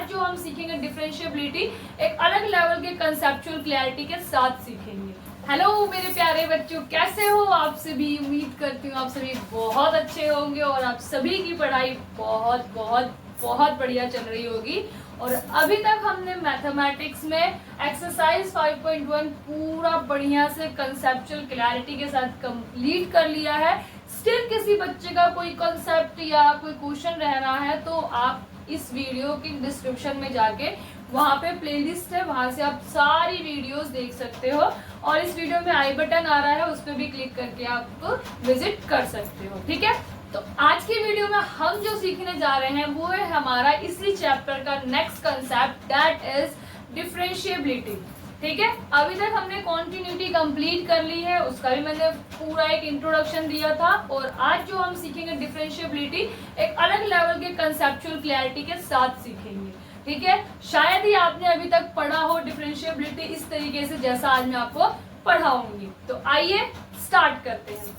जो हम सीखेंगे डिफरेंशिएबिलिटी एक अलग लेवल के कंसेप्चुअल क्लैरिटी के साथ सीखेंगे। हेलो मेरे प्यारे बच्चों, कैसे हो आप सभी? उम्मीद करती हूँ आप सभी बहुत अच्छे होंगे और आप सभी की पढ़ाई बहुत बहुत बहुत बढ़िया चल रही होगी। और अभी तक हमने मैथमेटिक्स में एक्सरसाइज 5.1 पूरा बढ़िया से कंसेप्चुअल क्लैरिटी के साथ कंप्लीट कर लिया है। स्टिल किसी बच्चे का कोई कॉन्सेप्ट या कोई क्वेश्चन रह रहा है तो आप इस वीडियो की डिस्क्रिप्शन में जाके वहाँ पे प्लेलिस्ट है, वहाँ से आप सारी वीडियोस देख सकते हो और इस वीडियो में आई बटन आ रहा है उस पर भी क्लिक करके आप विजिट कर सकते हो। ठीक है, तो आज की वीडियो में हम जो सीखने जा रहे हैं वो है हमारा इसी चैप्टर का next concept, that is differentiability. ठीक है, अभी तक हमने कॉन्टिन्यूटी कंप्लीट कर ली है, उसका भी मैंने पूरा एक इंट्रोडक्शन दिया था और आज जो हम सीखेंगे डिफरेंशिएबिलिटी एक अलग लेवल के कंसेप्चुअल क्लैरिटी के साथ सीखेंगे। ठीक है, शायद ही आपने अभी तक पढ़ा हो डिफरेंशिएबिलिटी इस तरीके से जैसा आज मैं आपको पढ़ाऊंगी। तो आइए स्टार्ट करते हैं।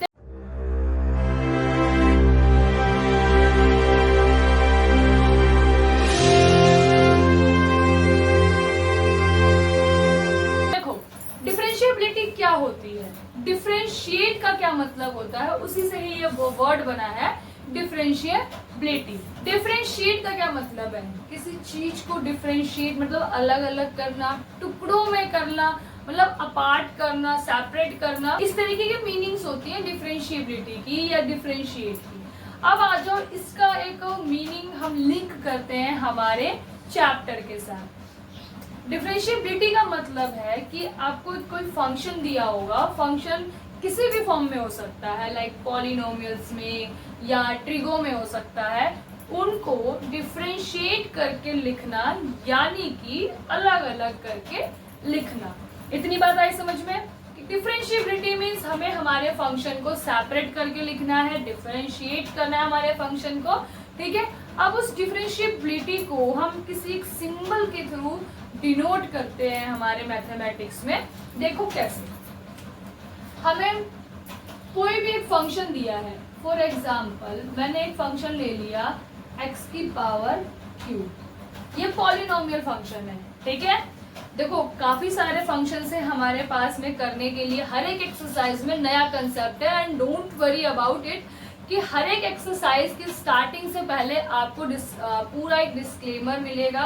डिफरेंशिएबिलिटी क्या होती है? डिफरेंशिएट का क्या मतलब होता है, उसी से ही ये वर्ड बना है डिफरेंशिएबिलिटी। डिफरेंशिएट का क्या मतलब है? किसी चीज को डिफरेंशिएट मतलब अलग अलग करना, टुकड़ों में करना, मतलब अपार्ट करना, सेपरेट करना, इस तरीके की मीनिंग्स होती है डिफरेंशिएबिलिटी की या डिफरेंशिएट की। अब आ जाओ, इसका एक मीनिंग हम लिंक करते हैं हमारे चैप्टर के साथ। डिफरेंशिएबिलिटी का मतलब है कि आपको कोई फंक्शन दिया होगा, फंक्शन किसी भी फॉर्म में हो सकता है, लाइक पॉलिनोमियल्स में या ट्रिगो में हो सकता है, उनको डिफरेंशिएट करके लिखना यानी कि अलग अलग करके लिखना। इतनी बात आई समझ में? डिफरेंशिएबिलिटी मीन्स हमें हमारे फंक्शन को सेपरेट करके लिखना है, डिफरेंशिएट करना है हमारे फंक्शन को। ठीक है, अब उस डिफरेंशिएबिलिटी को हम किसी एक सिंबल के थ्रू डिनोट करते हैं हमारे मैथमेटिक्स में। देखो कैसे, हमें कोई भी एक फंक्शन दिया है, फॉर एग्जाम्पल मैंने एक फंक्शन ले लिया x की पावर q, ये पॉलिनोमियल फंक्शन है। ठीक है, देखो काफी सारे फंक्शन है हमारे पास में करने के लिए, हर एक एक्सरसाइज में नया कंसेप्ट है and don't worry about it कि हर एक एक्सरसाइज की स्टार्टिंग से पहले आपको पूरा एक डिस्क्लेमर मिलेगा,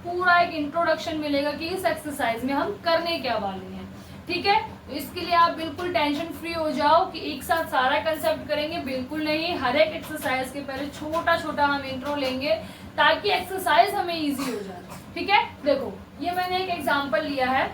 पूरा एक इंट्रोडक्शन मिलेगा कि इस एक्सरसाइज में हम करने क्या वाले हैं। ठीक है, तो इसके लिए आप बिल्कुल टेंशन फ्री हो जाओ कि एक साथ सारा कंसेप्ट करेंगे, बिल्कुल नहीं। हर एक एक्सरसाइज के पहले छोटा छोटा हम इंट्रो लेंगे ताकि एक्सरसाइज हमें इजी हो जाए। ठीक है, देखो ये मैंने एक एग्जांपल लिया है,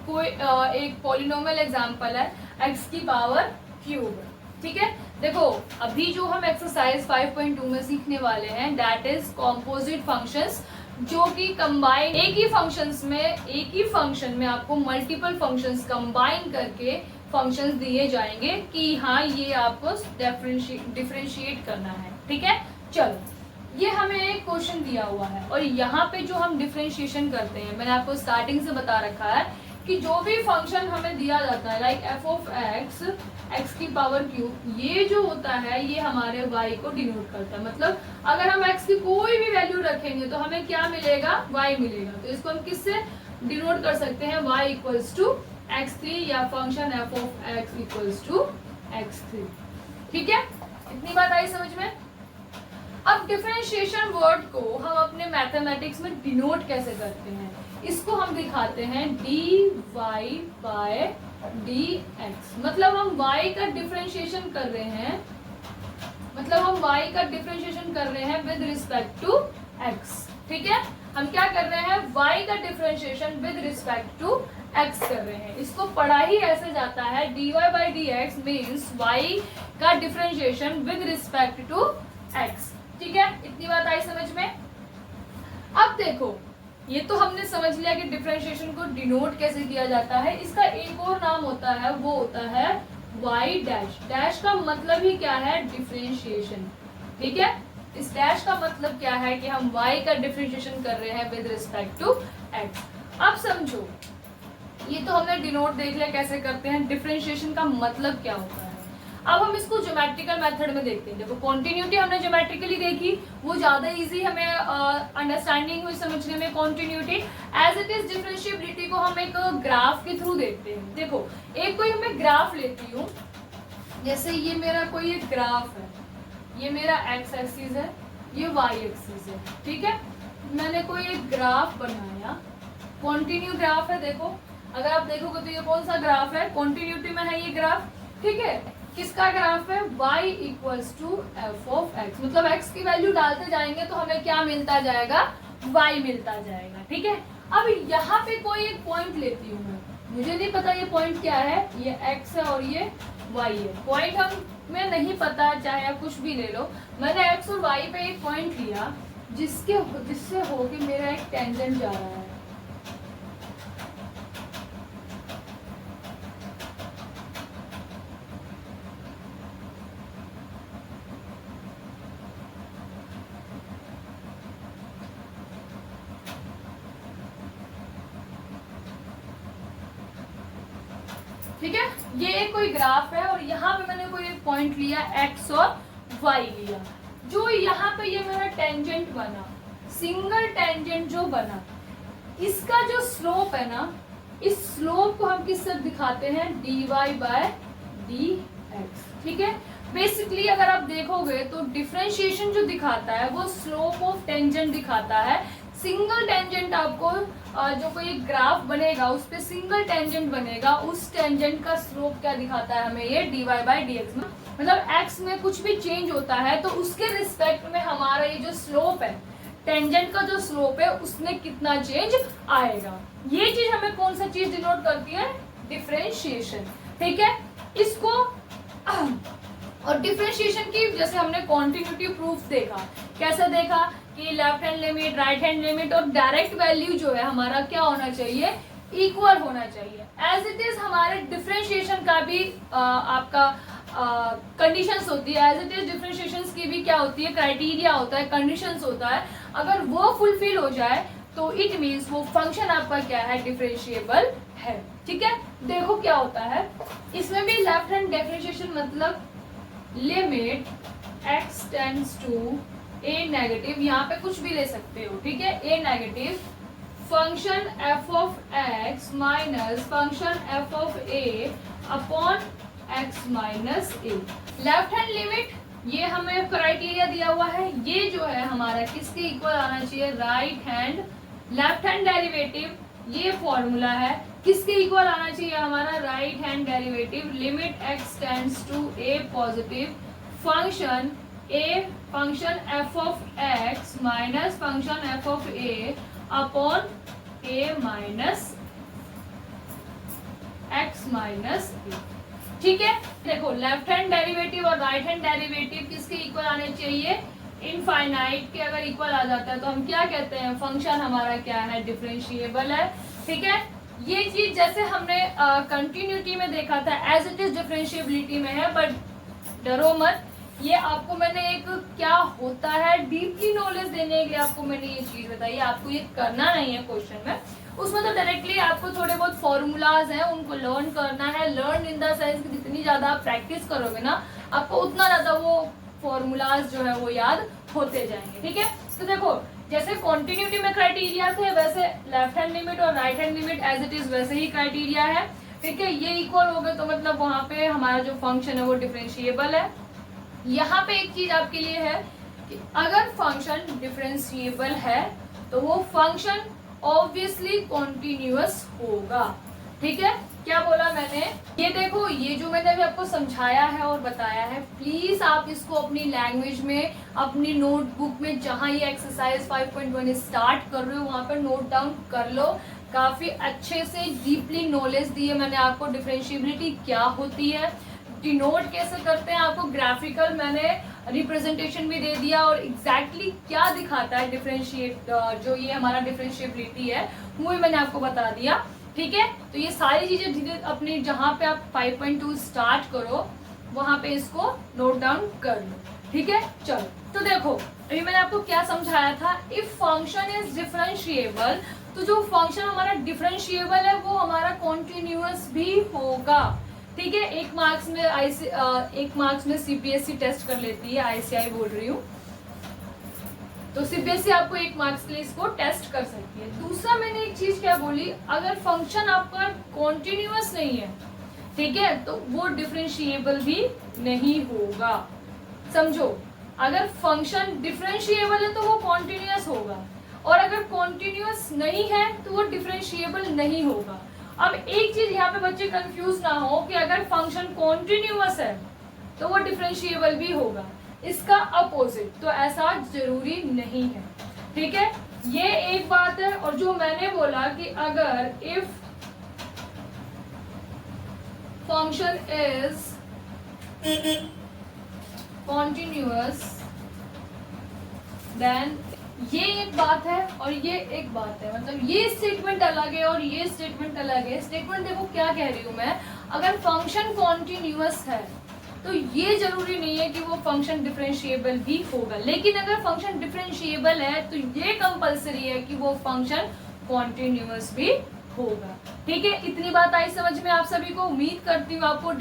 कोई एक पॉलिनोमियल एग्जांपल है x की पावर क्यूब। ठीक है, देखो अभी जो हम एक्सरसाइज 5.2 में सीखने वाले हैं दैट इज कॉम्पोजिट फंक्शंस, जो कि कंबाइन एक ही फंक्शन में आपको मल्टीपल फंक्शंस कंबाइन करके फंक्शंस दिए जाएंगे कि हाँ ये आपको डिफरेंशिएट करना है। ठीक है, चलो ये हमें एक क्वेश्चन दिया हुआ है और यहाँ पे जो हम डिफरेंशिएशन करते हैं, मैंने आपको स्टार्टिंग से बता रखा है कि जो भी फंक्शन हमें दिया जाता है like F of x, x की पावर क्यूब, ये जो होता है ये हमारे y को डिनोट करता है। मतलब अगर हम x की कोई भी वैल्यू रखेंगे तो हमें क्या मिलेगा? y मिलेगा। तो इसको हम किससे डिनोट कर सकते हैं? y इक्वल्स टू x3 या function f of x equals to x3। ठीक है, इतनी बात आई समझ में? अब डिफरेंशिएशन वर्ड को हम अपने मैथमेटिक्स में डिनोट कैसे करते हैं, इसको हम दिखाते हैं dy बाय dx। मतलब हम y का डिफरेंशिएशन कर रहे हैं, विद रिस्पेक्ट टू x। ठीक है, हम क्या कर रहे हैं? y का differentiation with respect to x कर रहे हैं। इसको पढ़ा ही ऐसे जाता है, dy by dx means y का differentiation with respect to x। ठीक है, इतनी बात आई समझ में? अब देखो ये तो हमने समझ लिया कि डिफरेंशिएशन को डिनोट कैसे किया जाता है। इसका एक और नाम होता है, वो होता है y डैश। डैश का मतलब ही क्या है? डिफरेंशिएशन। ठीक है, इस डैश का मतलब क्या है कि हम y का डिफरेंशिएशन कर रहे हैं विद रिस्पेक्ट टू x। अब समझो, ये तो हमने डिनोट देख लिया कैसे करते हैं, डिफरेंशिएशन का मतलब क्या होता है। अब हम इसको ज्योमेट्रिकल मेथड में देखते हैं। देखो कॉन्टिन्यूटी हमने ज्योमेट्रिकली देखी, वो ज्यादा इजी हमें अंडरस्टैंडिंग हुई समझने में continuity. As it is differentiability को हम एक ग्राफ के थ्रू देखते हैं। देखो एक कोई मैं ग्राफ लेती हूँ, जैसे ये मेरा कोई एक ग्राफ है, ये मेरा एक्स एक्सिस है, ये वाई एक्सिस है, ठीक है। मैंने कोई एक ग्राफ बनाया, कॉन्टिन्यू ग्राफ है। देखो अगर आप देखोगे तो ये कौन सा ग्राफ है, कॉन्टिन्यूटी में है ये ग्राफ, ठीक है। किसका ग्राफ है, y equals to F of X, मतलब x की वैल्यू डालते जाएंगे तो हमें क्या मिलता जाएगा, y मिलता जाएगा, ठीक है। अब यहाँ पे कोई एक पॉइंट लेती हूँ मैं, मुझे नहीं पता ये पॉइंट क्या है, ये x है और ये y है। पॉइंट हमें नहीं पता, चाहे आप कुछ भी ले लो। मैंने x और y पे एक पॉइंट लिया जिससे होके मेरा एक टेंजेंट जा रहा है। ठीक है, ये एक कोई ग्राफ है और यहाँ पे मैंने कोई एक पॉइंट लिया x और y लिया, जो यहाँ पे ये मेरा टेंजेंट बना, सिंगल टेंजेंट जो बना, इसका जो स्लोप है ना, इस स्लोप को हम किससे दिखाते हैं, dy बाय dx, ठीक है। बेसिकली अगर आप देखोगे तो डिफरेंशिएशन जो दिखाता है वो स्लोप ऑफ टेंजेंट दिखाता है। सिंगल टेंजेंट आपको जो कोई एक ग्राफ बनेगा उस पे सिंगल टेंजेंट बनेगा, उस टेंजेंट का स्लोप क्या दिखाता है हमें, ये dy बाय dx में, मतलब x में कुछ भी चेंज होता है तो उसके रिस्पेक्ट में हमारा ये जो स्लोप है, टेंजेंट का जो स्लोप है उसमें कितना चेंज आएगा। ये चीज हमें कौन सा चीज डिनोट करती है, डिफरेंशिएशन, ठीक है। इसको और डिफरेंशिएशन की जैसे हमने कॉन्टिन्यूटी प्रूफ देखा, कैसे देखा कि left hand limit, right hand limit और डायरेक्ट वैल्यू जो है हमारा क्या होना चाहिए, इक्वल होना चाहिए। एज इट इज हमारे डिफरेंशिएशन का भी आपका कंडीशंस होती है, एज इट इज डिफरेंशिएशंस की भी क्या होती है, क्राइटेरिया होता है, कंडीशंस होता है। अगर वो फुलफिल हो जाए तो इट मीन्स वो फंक्शन आपका क्या है, डिफरेंशिएबल है, ठीक है। देखो क्या होता है इसमें भी, लेफ्ट हैंड डिफरेंशिएशन मतलब limit x tends to a negative, यहाँ पे कुछ भी ले सकते हो, ठीक है, a negative function f of x minus function f of a upon x minus a। Left hand limit ये हमें क्राइटेरिया दिया हुआ है, ये जो है हमारा किसके इक्वल आना चाहिए, right hand, left hand derivative ये फॉर्मूला है, किसके इक्वल आना चाहिए हमारा, right hand derivative limit x tends to a positive function a function f of x minus function f of a upon a minus x minus a, ठीक है। देखो left hand derivative और right hand derivative किसके equal आने चाहिए, infinite के अगर equal आ जाता है तो हम क्या कहते हैं, फंक्शन हमारा क्या है, डिफरेंशिएबल है, ठीक है। ये चीज जैसे हमने कंटिन्यूटी में देखा था, एज इट इज डिफरेंशिएबिलिटी में है, बट डरो मत, ये आपको मैंने एक क्या होता है डीपली नॉलेज देने के लिए आपको मैंने ये चीज बताई, आपको ये करना नहीं है क्वेश्चन में, उसमें तो डायरेक्टली आपको थोड़े बहुत फॉर्मूलाज हैं उनको लर्न करना है। लर्न इन द सेंस कि जितनी ज्यादा आप प्रैक्टिस करोगे ना, आपको उतना ज्यादा वो फॉर्मूलाज जो है वो याद होते जाएंगे, ठीक है। तो देखो जैसे कॉन्टिन्यूटी में क्राइटेरिया थे, वैसे लेफ्ट हैंड लिमिट और right hand limit as it is वैसे ही क्राइटेरिया है, ठीक है। ये इक्वल हो गए तो मतलब वहां पे हमारा जो फंक्शन है वो डिफरेंशिएबल है। यहाँ पे एक चीज आपके लिए है कि अगर फंक्शन डिफरेंशिएबल है तो वो फंक्शन ऑब्वियसली कॉन्टिन्यूअस होगा, ठीक है। क्या बोला मैंने, ये देखो ये जो मैंने अभी आपको समझाया है और बताया है, प्लीज आप इसको अपनी लैंग्वेज में, अपनी नोटबुक में जहां ये एक्सरसाइज 5.1 स्टार्ट कर रहे हो वहां पर नोट डाउन कर लो। काफी अच्छे से डीपली नॉलेज दी है मैंने आपको, डिफरेंशिएबिलिटी क्या होती है, डिनोट कैसे करते हैं, आपको ग्राफिकल मैंने रिप्रेजेंटेशन भी दे दिया और एग्जैक्टली क्या दिखाता है डिफरेंशिएट, जो ये हमारा डिफरेंशिएबिलिटी है वो भी मैंने आपको बता दिया, ठीक है। तो ये सारी चीजें धीरे अपने जहां पे आप 5.2 स्टार्ट करो वहां पे इसको नोट डाउन कर लो, ठीक है। चलो तो देखो अभी मैंने आपको क्या समझाया था, इफ फंक्शन इज डिफरेंशिएबल, तो जो फंक्शन हमारा डिफरेंशिएबल है वो हमारा कॉन्टिन्यूअस भी होगा, ठीक है। 1 मार्क्स में सीबीएसई टेस्ट कर लेती है, आईसीआई बोल रही हूँ, तो सीबीएसई आपको 1 मार्क्स के लिए इसको टेस्ट कर सकती है। दूसरा मैंने एक चीज क्या बोली, अगर फंक्शन आपका कॉन्टिन्यूअस नहीं है, ठीक है, तो वो डिफरेंशिएबल भी नहीं होगा। समझो, अगर फंक्शन डिफरेंशिएबल है तो वो कॉन्टिन्यूअस होगा, और अगर कॉन्टिन्यूअस नहीं है तो वो डिफरेंशिएबल नहीं होगा। अब एक चीज यहाँ पे बच्चे कंफ्यूज ना हो कि अगर फंक्शन कॉन्टिन्यूअस है तो वो डिफरेंशिएबल भी होगा, इसका अपोजिट, तो ऐसा जरूरी नहीं है। ठीक है, ये एक बात है। और जो मैंने बोला कि अगर if function is continuous, then ये एक बात है और ये एक बात है, मतलब ये स्टेटमेंट अलग है और ये स्टेटमेंट अलग है। स्टेटमेंट देखो क्या कह रही हूं मैं, अगर फंक्शन कॉन्टिन्यूअस है तो ये जरूरी नहीं है कि वो फंक्शन डिफरेंशिएबल भी होगा, लेकिन अगर फंक्शन डिफरेंशिएबल है तो ये कंपलसरी है कि वो फंक्शन कॉन्टिन्यूअस भी होगा। ठीक है, इतनी बात आई समझ में आप सभी को। उम्मीद करती हूँ आपको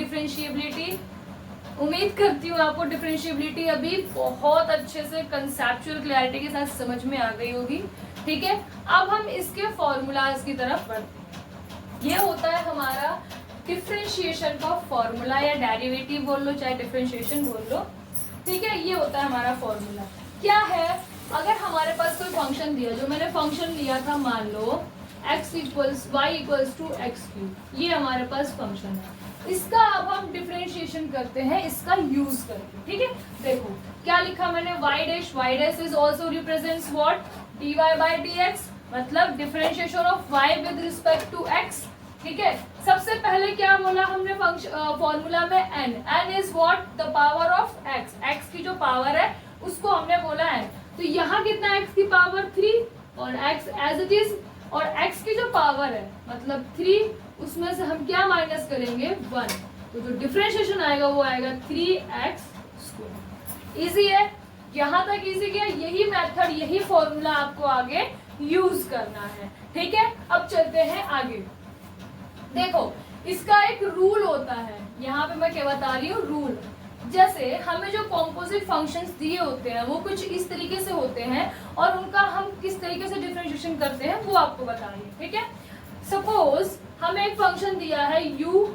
डिफरेंशिएबिलिटी अभी बहुत अच्छे से कंसेप्चुअल क्लैरिटी के साथ समझ में आ गई होगी। ठीक है, अब हम इसके फॉर्मूलाज की तरफ बढ़ते हैं। ये होता है हमारा डिफरेंशिएशन का फॉर्मूला, या डेरिवेटिव बोल लो चाहे डिफरेंशिएशन बोल लो। ठीक है, ये होता है हमारा फॉर्मूला। क्या है, अगर हमारे पास कोई फंक्शन दिया, जो मैंने फंक्शन लिया था, मान लो x = y = x³, ये हमारे पास फंक्शन है। इसका अब हम डिफरेंशिएशन करते हैं इसका यूज करके। ठीक है, देखो क्या लिखा मैंने, y' is also represents what, dy/dx, मतलब differentiation of y with respect to x। ठीक है, सबसे पहले क्या बोला हमने फॉर्मूला में, n is what, the power of x की जो पावर है उसको हमने बोला n। तो यहाँ कितना x की पावर 3 और x एज इट इज, और x की जो पावर है मतलब 3, उसमें से हम क्या माइनस करेंगे 1, तो जो डिफरेंशिएशन आएगा वो आएगा 3x²। इजी है, यहाँ तक इजी किया। यही मेथड, यही फॉर्मूला आपको आगे यूज करना है। ठीक है, अब चलते हैं आगे। देखो इसका एक रूल होता है, यहाँ पे मैं क्या बता रही हूँ, रूल। जैसे हमें जो कॉम्पोजिट फंक्शंस दिए होते हैं वो कुछ इस तरीके से होते हैं, और उनका हम किस तरीके से डिफरेंशिएशन करते हैं वो आपको बता रही हूँ। ठीक है, सपोज हमें एक फंक्शन दिया है u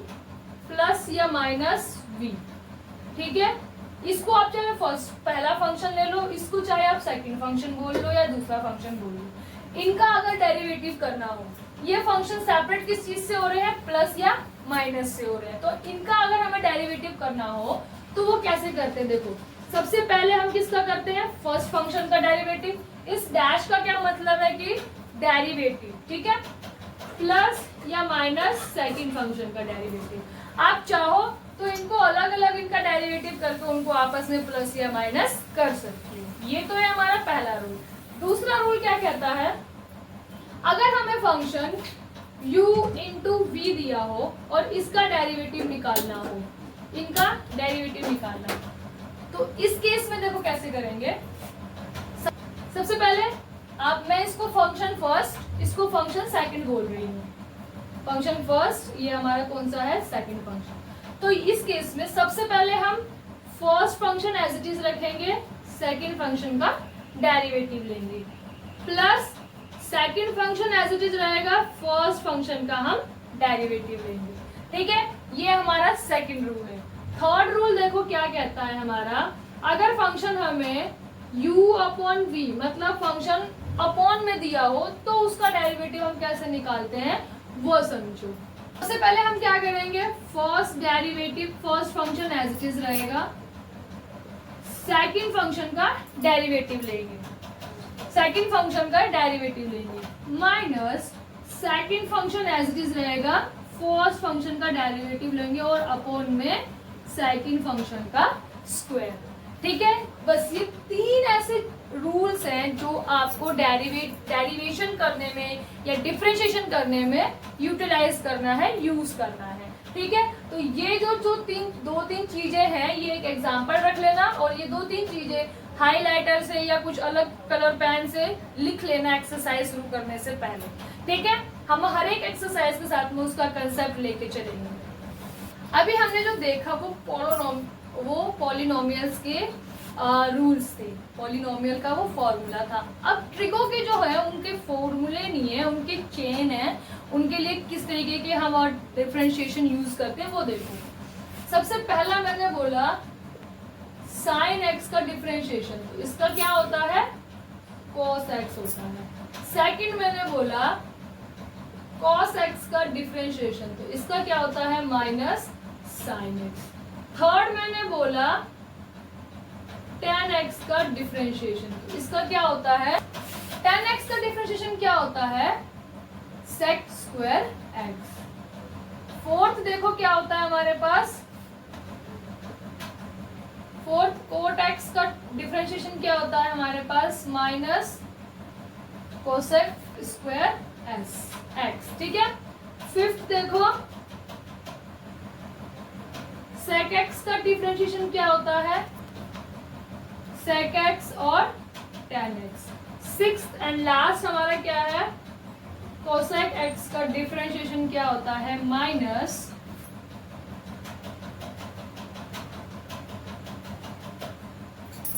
प्लस या माइनस v। ठीक है, इसको आप चाहे पहला फंक्शन ले लो, इसको चाहे आप सेकंड फंक्शन बोल लो या दूसरा फंक्शन बोल लो। इनका अगर डेरिवेटिव करना हो, ये फंक्शन सेपरेट किस चीज से हो रहे हैं, प्लस या माइनस से हो रहे हैं, तो इनका अगर हमें डेरिवेटिव करना हो तो वो कैसे करते हैं। देखो सबसे पहले हम किसका करते हैं, फर्स्ट फंक्शन का डेरिवेटिव। इस डैश का क्या मतलब है कि डेरिवेटिव, ठीक है, प्लस या माइनस सेकंड फंक्शन का डेरिवेटिव। आप चाहो तो इनको अलग अलग इनका डेरिवेटिव करके उनको आपस में प्लस या माइनस कर सकते हो। ये तो है हमारा पहला रूल। दूसरा रूल क्या कहता है, अगर हमें फंक्शन u इंटू वी दिया हो और इसका डेरिवेटिव निकालना हो, इनका डेरिवेटिव निकालना हो, तो इस केस में देखो कैसे करेंगे। सबसे पहले मैं इसको फंक्शन फर्स्ट, इसको फंक्शन सेकंड बोल रही हूँ। फंक्शन फर्स्ट, ये हमारा कौन सा है, सेकंड फंक्शन। तो इस केस में सबसे पहले हम first function as it is रखेंगे, सेकंड फंक्शन का डेरिवेटिव लेंगे, plus second function as it is रहेगा, फर्स्ट फंक्शन का हम डेरिवेटिव लेंगे। ठीक है, ये हमारा सेकंड रूल है। थर्ड रूल देखो क्या कहता है हमारा, अगर फंक्शन हमें u/v मतलब फंक्शन अपॉन में दिया हो तो उसका डेरिवेटिव हम कैसे निकालते हैं वो समझो। सबसे पहले हम क्या करेंगे, first derivative, first function as it is रहेगा, सेकंड फंक्शन का डेरिवेटिव लेंगे, सेकंड फंक्शन का डेरिवेटिव लेंगे, minus second function as it is रहेगा, फर्स्ट फंक्शन का डेरिवेटिव लेंगे और अपॉन में सेकंड फंक्शन का स्क्वायर। ठीक है, बस ये 3 ऐसे रूल्स हैं जो आपको डेरिवेशन करने में या डिफरेंशिएशन करने में यूटिलाइज करना है, यूज करना है। ठीक है, तो ये जो 2-3 चीजें हैं, ये एक एग्जांपल रख लेना, और ये 2-3 चीजें हाइलाइटर से या कुछ अलग कलर पेन से लिख लेना एक्सरसाइज शुरू करने से पहले। ठीक है, हम हर एक एक्सरसाइज के साथ में उसका कंसेप्ट लेके चलेंगे। अभी हमने जो देखा वो पॉलिनोमियल्स के रूल्स थे, पॉलिनोमियल का वो फॉर्मूला था। अब ट्रिको के जो है उनके फॉर्मूले नहीं है, उनके चेन है, उनके लिए किस तरीके के हम और डिफरेंशिएशन यूज करते हैं वो देखो। सबसे पहला मैंने बोला साइन एक्स का डिफरेंशिएशन, तो इसका क्या होता है कॉस एक्स होता है। सेकंड मैंने बोला कॉस एक्स का डिफरेंशिएशन, तो इसका क्या होता है माइनस साइन एक्स। थर्ड मैंने बोला tan x का डिफरेंशिएशन, तो इसका क्या होता है tan x का डिफरेंशिएशन क्या होता है sec स्क्वायर x। फोर्थ देखो क्या होता है हमारे पास, फोर्थ cot x का डिफरेंशिएशन क्या होता है हमारे पास माइनस cosec स्क्वायर x, ठीक है। फिफ्थ देखो sec x का डिफरेंशिएशन क्या होता है sec x और tan x। Sixth and last हमारा क्या है cosec x का डिफरेंशिएशन क्या होता है माइनस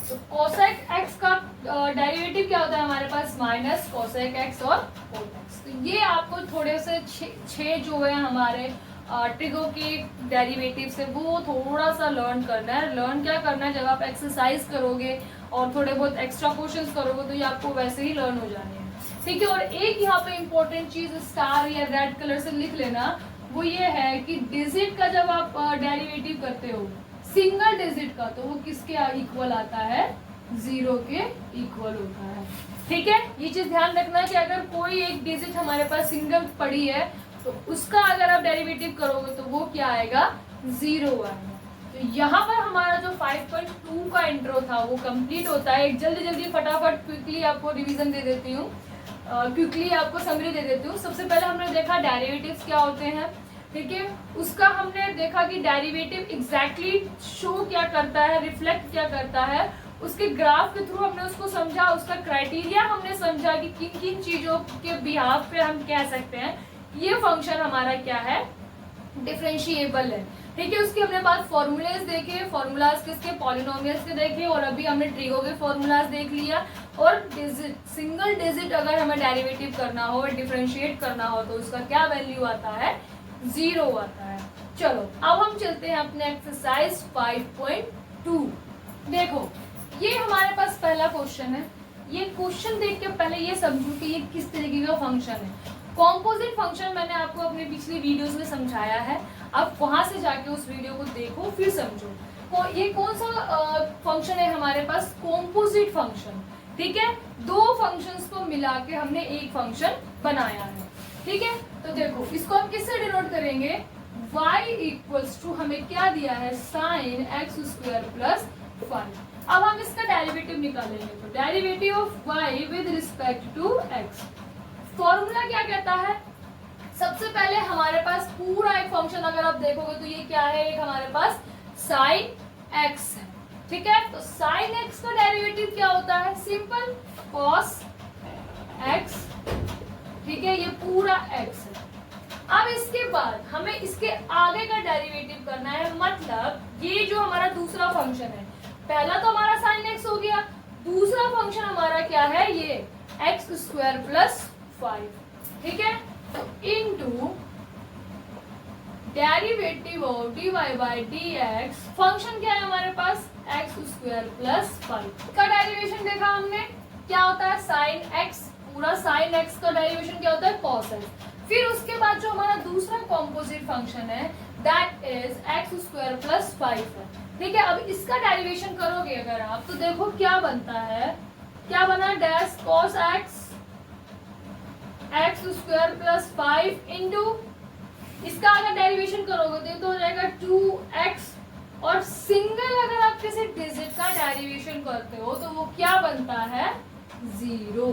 तो cosec x का डेरिवेटिव क्या होता है हमारे पास माइनस cosec x और cot x। तो ये आपको थोड़े से छह जो है हमारे ट्रिगो के डेरिवेटिव से वो थोड़ा सा लर्न करना है। लर्न क्या करना है, जब आप एक्सरसाइज करोगे और थोड़े बहुत एक्स्ट्रा क्वेश्चंस करोगे तो ये आपको वैसे ही लर्न हो जाने हैं, ठीक है। और एक यहाँ पे इम्पोर्टेंट चीज स्टार या रेड कलर से लिख लेना, वो ये है कि डिजिट का जब आप डेरिवेटिव करते हो सिंगल डिजिट का, तो वो किसके इक्वल आता है 0 के इक्वल होता है, ठीक है। ये चीज ध्यान रखना कि अगर कोई एक डिजिट हमारे पास सिंगल पड़ी है तो उसका अगर आप डेरिवेटिव करोगे तो वो क्या आएगा 0 आएगा। तो यहाँ पर हमारा जो 5.2 का इंट्रो था वो कंप्लीट होता है। एक जल्दी जल्दी फटाफट क्विकली आपको रिवीजन दे देती हूँ, क्विकली आपको समरी दे देती हूँ। सबसे पहले हमने देखा डेरिवेटिव्स क्या होते हैं, ठीक है। उसका हमने देखा कि डेरिवेटिव एग्जैक्टली शो क्या करता है, रिफ्लेक्ट क्या करता है, उसके ग्राफ के थ्रू हमने उसको समझा, उसका क्राइटेरिया हमने समझा कि किन किन चीजों के बिहाफ पे हम कह सकते हैं ये फंक्शन हमारा क्या है डिफरेंशिएबल है, ठीक है। उसके हमने बाद फॉर्मूलेज देखे, फॉर्मूलाज किसके पॉलिनोमियल्स के देखे, और अभी हमने ट्रिगो के फॉर्मूलाज देख लिया। और डिजिट सिंगल डिजिट अगर हमें डेरिवेटिव करना हो, डिफरेंशिएट करना हो तो उसका क्या वैल्यू आता है 0 आता है। चलो अब हम चलते हैं अपने एक्सरसाइज 5.2। देखो ये हमारे पास पहला क्वेश्चन है। ये क्वेश्चन देख के पहले ये समझो कि ये किस तरीके का फंक्शन है। कॉम्पोजिट फंक्शन मैंने आपको अपने पिछली वीडियोस में समझाया है, आप वहां से जाके उस वीडियो को देखो फिर समझो। ये कौन सा फंक्शन है हमारे पास कॉम्पोजिट फंक्शन, ठीक है। दो फंक्शंस को मिला के हमने एक फंक्शन बनाया है, ठीक है। तो देखो इसको हम किससे डिनोट करेंगे y इक्वल्स टू हमें क्या दिया है साइन एक्स स्क्वायर प्लस 5। अब हम इसका डेरिवेटिव निकालेंगे, तो derivative of y with respect to x। Formula क्या कहता है, सबसे पहले हमारे पास पूरा एक फंक्शन अगर आप देखोगे तो ये क्या है, एक हमारे पास साइन एक्स है, ठीक है। तो साइन एक्स का डेरिवेटिव क्या होता है सिंपल कॉस एक्स, ठीक है, ये पूरा एक्स है। अब इसके बाद हमें इसके आगे का डेरिवेटिव करना है, मतलब ये जो हमारा दूसरा फंक्शन है, पहला तो हमारा साइन एक्स हो गया, दूसरा फंक्शन हमारा क्या है ये एक्स स्क्वायर प्लस 5, ठीक है। तो into derivative of dy by dx, function क्या है हमारे पास एक्स स्क्वायर प्लस 5 का डेरिवेशन देखा हमने क्या होता है साइन एक्स, पूरा साइन एक्स का डेरिवेशन क्या होता है कॉस एक्स। फिर उसके बाद जो हमारा दूसरा कॉम्पोजिट फंक्शन है that is x square plus 5 है, ठीक है। अब इसका डेरिवेशन करोगे अगर आप तो देखो क्या बनता है, क्या बना dash cos x x square plus 5 into इसका अगर डेरिवेशन करोगे तो हो जाएगा 2x, और सिंगल अगर आप किसी डिजिट का डेरिवेशन करते हो तो वो क्या बनता है 0।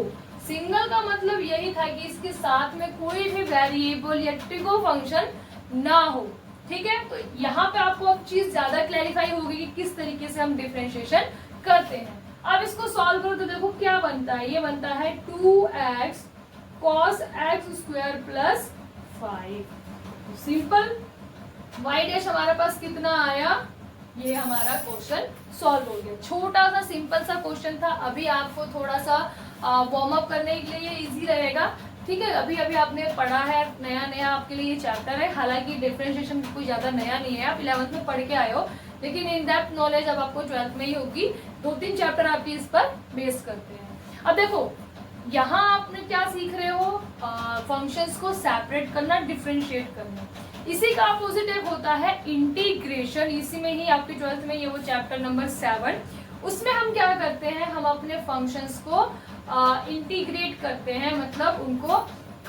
सिंगल का मतलब यही था कि इसके साथ में कोई भी वेरिएबल या ट्रिगो फंक्शन ना हो, ठीक है। तो यहाँ पे आपको अब चीज ज्यादा क्लैरिफाई होगी कि किस तरीके से हम डिफरेंशिएशन करते हैं। अब इसको सॉल्व करो तो देखो क्या बनता है, ये बनता है 2x cos x square plus 5, simple y dash हमारे पास कितना आया, ये हमारा क्वेश्चन सॉल्व हो गया। छोटा सा सिंपल सा क्वेश्चन था। अभी आपको थोड़ा सा वार्म अप करने के लिए ये इजी रहेगा, ठीक है। अभी अभी आपने पढ़ा है, नया नया आपके लिए ये चैप्टर है। हालांकि डिफरेंशिएशन कोई ज्यादा नया नहीं है, आप 11th में पढ़ के आए हो, लेकिन इन डेप्थ नॉलेज अब आपको 12th में ही होगी। 2-3 चैप्टर आपके इस पर बेस करते हैं। अब देखो यहाँ आपने क्या सीख रहे हो, फंक्शंस को सेपरेट करना, डिफरेंशिएट करना। इसी का अपोजिट एक होता है इंटीग्रेशन। इसी में ही आपके 12th में ये वो चैप्टर नंबर 7, उसमें हम क्या करते हैं, हम अपने फंक्शंस को इंटीग्रेट करते हैं, मतलब उनको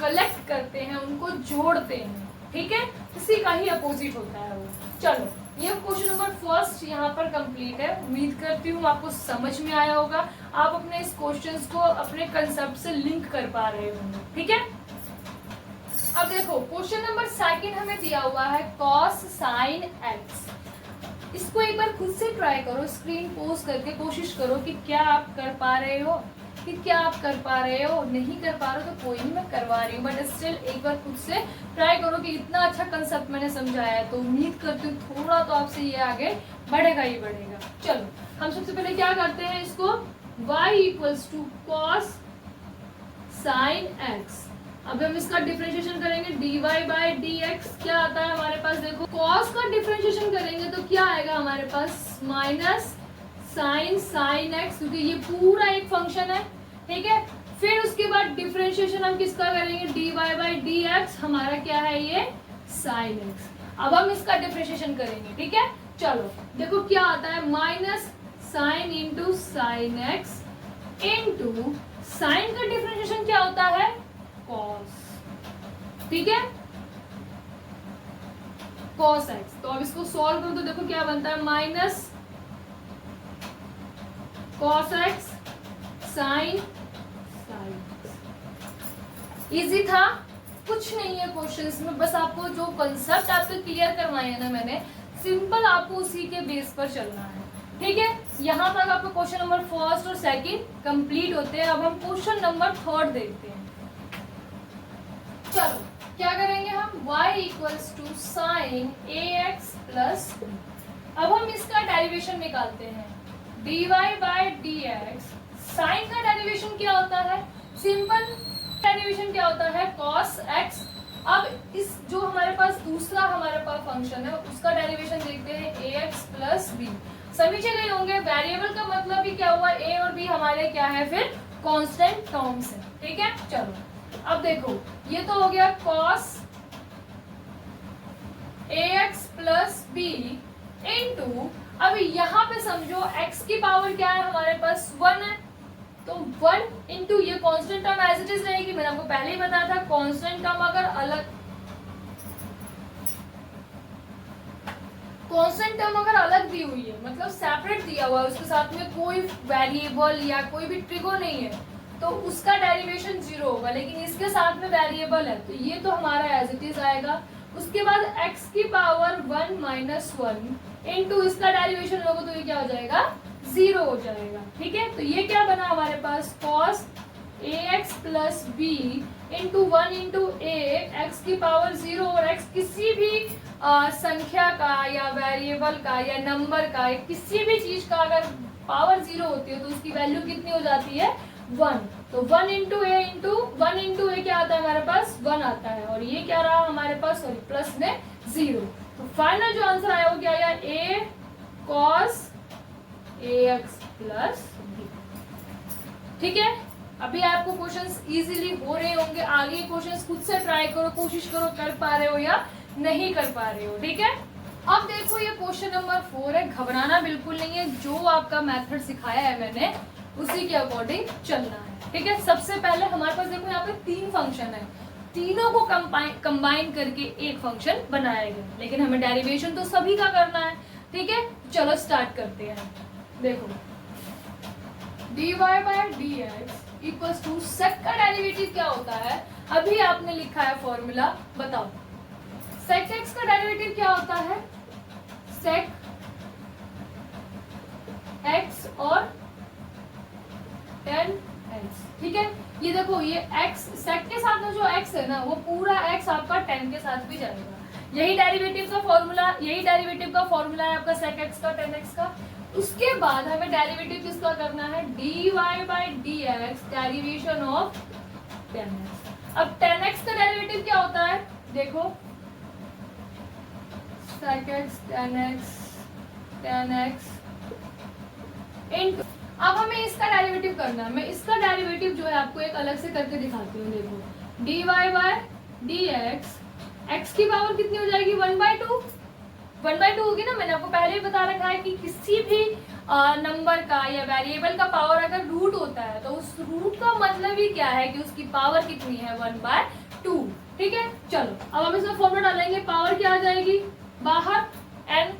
कलेक्ट करते हैं, उनको जोड़ते हैं, ठीक है। इसी का ही अपोजिट होता है वो। चलो ये क्वेश्चन नंबर फर्स्ट यहाँ पर कंप्लीट है। उम्मीद करती हूँ आपको समझ में आया होगा, आप अपने इस क्वेश्चंस को अपने कंसेप्ट से लिंक कर पा रहे होंगे, ठीक है। अब देखो क्वेश्चन नंबर 2 हमें दिया हुआ है cos sin x। इसको एक बार खुद से ट्राई करो, स्क्रीन पोज करके कोशिश करो कि क्या आप कर पा रहे हो, कि क्या आप कर पा रहे हो। नहीं कर पा रहे हो तो कोई नहीं, मैं करवा रही हूँ, बट स्टिल एक बार खुद से ट्राई करो कि इतना अच्छा कंसेप्ट मैंने समझाया है, तो उम्मीद करती हूँ थोड़ा तो आपसे ये आगे बढ़ेगा ही बढ़ेगा। चलो हम सबसे पहले क्या करते हैं, इसको y equals to cos sin x। अब हम इसका डिफरेंशिएशन करेंगे, dy बाई dx क्या आता है हमारे पास, देखो cos का डिफरेंशिएशन करेंगे तो क्या आएगा हमारे पास, माइनस साइन साइन एक्स, क्योंकि ये पूरा एक फंक्शन है, ठीक है। फिर उसके बाद डिफरेंशिएशन हम किसका करेंगे, dy बाई dx, हमारा क्या है ये साइन एक्स। अब हम इसका डिफरेंशिएशन करेंगे, ठीक है। चलो देखो क्या आता है, minus sine into sine x into sine का डिफरेंशिएशन क्या होता है, कॉस, ठीक है, कॉस एक्स। तो अब इसको सॉल्व करो तो देखो क्या बनता है, minus cos x sin easy था, कुछ नहीं है क्वेश्चंस में, बस आपको जो कंसेप्ट आपको क्लियर करवाए हैं ना मैंने, सिंपल आपको उसी के बेस पर चलना है, ठीक है। यहाँ तक आपको क्वेश्चन नंबर 1 और 2 कंप्लीट होते हैं। अब हम क्वेश्चन नंबर 3 देखते हैं। चलो क्या करेंगे हम, y equals to sine ax plus b। अब हम इसका डेरिवेशन निकालते हैं, dy बाई dx। साइन का डेरिवेशन क्या होता है, सिंपल डेरिवेशन क्या होता है, cos x। अब इस जो हमारे पास दूसरा हमारे पास फंक्शन है उसका डेरिवेशन देखते हैं, ax प्लस b। समझे गए होंगे, वेरिएबल का मतलब ही क्या हुआ, a और b हमारे क्या है फिर कांस्टेंट टर्म्स है, ठीक है। चलो अब देखो ये तो हो गया cos ax plus b into, अब यहाँ पे समझो x की पावर क्या है हमारे पास 1 है, तो 1 इंटू ये constant term as it is रहेगी। मैंने आपको पहले ही बताया था कांस्टेंट टर्म अगर अलग दी हुई है, मतलब सेपरेट दिया हुआ है, उसके साथ में कोई वेरिएबल या कोई भी ट्रिगर नहीं है, तो उसका डेरिवेशन 0 होगा। लेकिन इसके साथ में वेरिएबल है तो ये तो हमारा एज इट इज आएगा। उसके बाद x की पावर 1 माइनस 1 इंटू इसका डेरिवेशन लोगे तो ये क्या हो जाएगा, 0 हो जाएगा, ठीक है। तो ये क्या बना हमारे पास, cos ax plus b into 1 into a, x की पावर 0, और x किसी भी संख्या का या वेरिएबल का या नंबर का या किसी भी चीज का अगर पावर 0 होती है तो उसकी वैल्यू कितनी हो जाती है, 1। तो 1 इंटू ए क्या आता है हमारे पास, 1 आता है, और ये क्या रहा हमारे पास, सॉरी प्लस में 0। तो फाइनल जो आंसर आया वो क्या आया, a cos ax plus b, ठीक है। अभी आपको क्वेश्चंस इजीली हो रहे होंगे, आगे क्वेश्चंस खुद से ट्राई करो, कोशिश करो कर पा रहे हो या नहीं कर पा रहे हो, ठीक है। अब देखो ये क्वेश्चन नंबर 4 है, घबराना बिल्कुल नहीं है, जो आपका मेथड सिखाया है मैंने उसी के अकॉर्डिंग चलना है, ठीक है। सबसे पहले हमारे पास देखो यहाँ पे 3 फंक्शन है, तीनों को कंबाइन करके एक फंक्शन बनाया गया, लेकिन हमें डेरिवेशन तो सभी का करना है, ठीक है। चलो स्टार्ट करते हैं। देखो dy by dx equals to sec का डेरिवेटिव क्या होता है, अभी आपने लिखा है फॉर्मूला, बताओ सेक एक्स का डेरिवेटिव क्या होता है, सेक एक्स और tan x, ठीक है। ये देखो ये x सेक के साथ में जो x है ना वो पूरा x आपका tan के साथ भी जाएगा, यही डेरिवेटिव का फॉर्मूला है आपका sec x का tan x का। उसके बाद हमें डेरिवेटिव किसका करना है, dy by dx derivation of tan x। अब tan x का डेरिवेटिव क्या होता है, देखो sec x tan x into, अब हमें इसका डेरिवेटिव करना है। मैं इसका डेरिवेटिव जो है आपको एक अलग से करके दिखाती हूँ। देखो dy बाय dx, x की पावर कितनी हो जाएगी 1/2, 1/2 होगी ना। मैंने आपको पहले ही बता रखा है कि किसी भी नंबर का या वेरिएबल का पावर अगर रूट होता है तो उस रूट का मतलब ही क्या है कि उसकी पावर कितनी है 1/2। ठीक है, चलो अब हम इसमें फॉर्मूला डालेंगे। पावर क्या आ जाएगी बाहर, n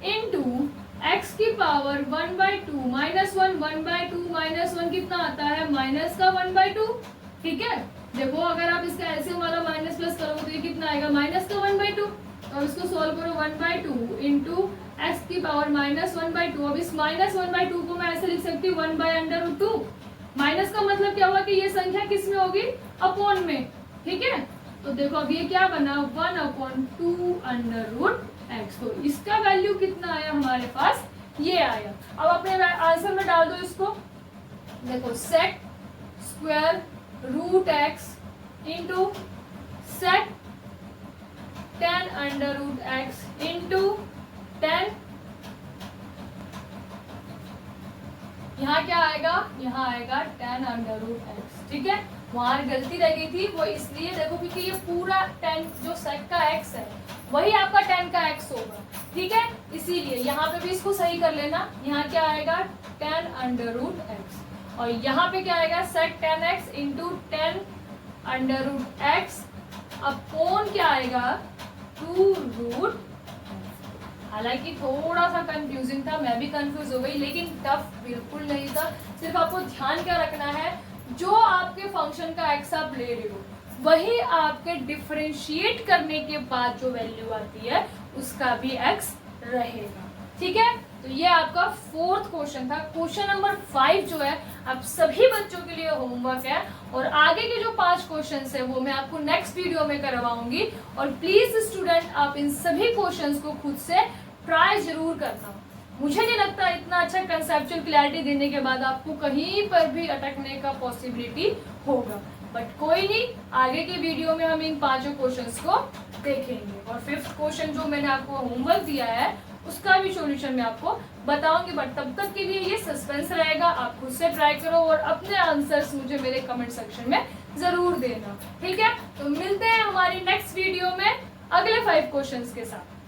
इनटू x की पावर 1/2 माइनस 1/2 माइनस 1 कितना आता है माइनस का 1/2। ठीक है, देखो अगर आप इसका एलसीएम वाला माइनस प्लस करोगे तो ये कितना आएगा माइनस का 1/2। अब इसको सॉल्व करो 1/2 इंटू एक्स की पावर माइनस 1/2। अब इस माइनस 1/2 को मैं ऐसे लिख सकती हूँ 1/√2। माइनस का मतलब क्या हुआ कि ये संख्या किस में होगी, अपॉन में। ठीक है, तो देखो अब ये क्या बना 1/2√x। तो इसका वैल्यू कितना आया हमारे पास, ये आया। अब अपने आंसर में डाल दो इसको। देखो sec square root X into sec tan√x into tan, यहाँ क्या आएगा, यहाँ आएगा tan√x। ठीक है, वहां गलती रह गई थी वो इसलिए, देखो क्योंकि ये पूरा tan जो sec का x है वही आपका tan का x होगा। ठीक है, इसीलिए यहाँ पे भी इसको सही कर लेना। यहाँ क्या आएगा tan√x और यहाँ पे क्या आएगा sec tan x into tan√x upon क्या आएगा 2√। हालांकि थोड़ा सा कंफ्यूजिंग था, मैं भी कंफ्यूज हो गई, लेकिन टफ बिल्कुल नहीं था। सिर्फ आपको ध्यान क्या रखना है, जो आपके फंक्शन का एक्स आप ले रहे हो वही आपके डिफरेंशिएट करने के बाद जो वैल्यू आती है उसका भी एक्स रहेगा। ठीक है, तो ये आपका फोर्थ क्वेश्चन था। क्वेश्चन नंबर 5 जो है आप सभी बच्चों के लिए होमवर्क है और आगे के जो 5 क्वेश्चंस है वो मैं आपको नेक्स्ट वीडियो में करवाऊंगी। और प्लीज स्टूडेंट आप इन सभी क्वेश्चंस को खुद से ट्राई जरूर करना। मुझे नहीं लगता इतना अच्छा कंसेप्चुअल क्लैरिटी देने के बाद आपको कहीं पर भी अटकने का पॉसिबिलिटी होगा, बट कोई नहीं, आगे के वीडियो में हम इन 5 क्वेश्चंस को देखेंगे। और 5th क्वेश्चन जो मैंने आपको होमवर्क दिया है उसका भी सॉल्यूशन मैं आपको बताऊंगी, बट तब तक के लिए ये सस्पेंस रहेगा। आप खुद से ट्राई करो और अपने आंसर्स मुझे मेरे कमेंट सेक्शन में जरूर देना। ठीक है, तो मिलते हैं हमारी नेक्स्ट वीडियो में अगले 5 क्वेश्चंस के साथ।